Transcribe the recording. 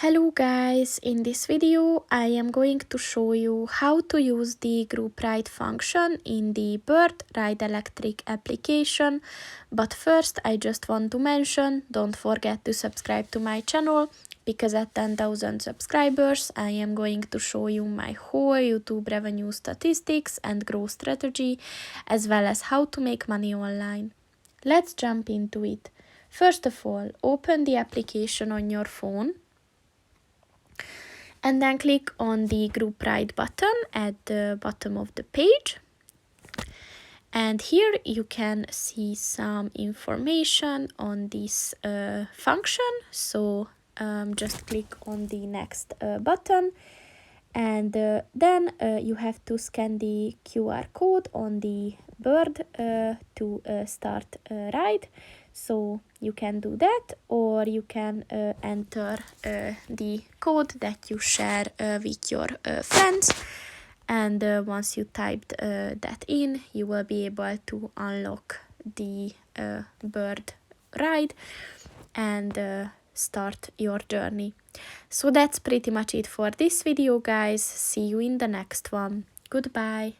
Hello guys, in this video I am going to show you how to use the group ride function in the Bird Ride Electric application. But first I just want to mention, don't forget to subscribe to my channel, because at 10,000 subscribers I am going to show you my whole YouTube revenue statistics and growth strategy, as well as how to make money online. Let's jump into it. First of all, open the application on your phone and then click on the group ride button at the bottom of the page. And here you can see some information on this function. So just click on the next button, and then you have to scan the QR code on the Bird to start a ride. So you can do that, or you can enter the code that you share with your friends. And once you typed that in, you will be able to unlock the Bird ride and start your journey. So that's pretty much it for this video, guys. See you in the next one. Goodbye.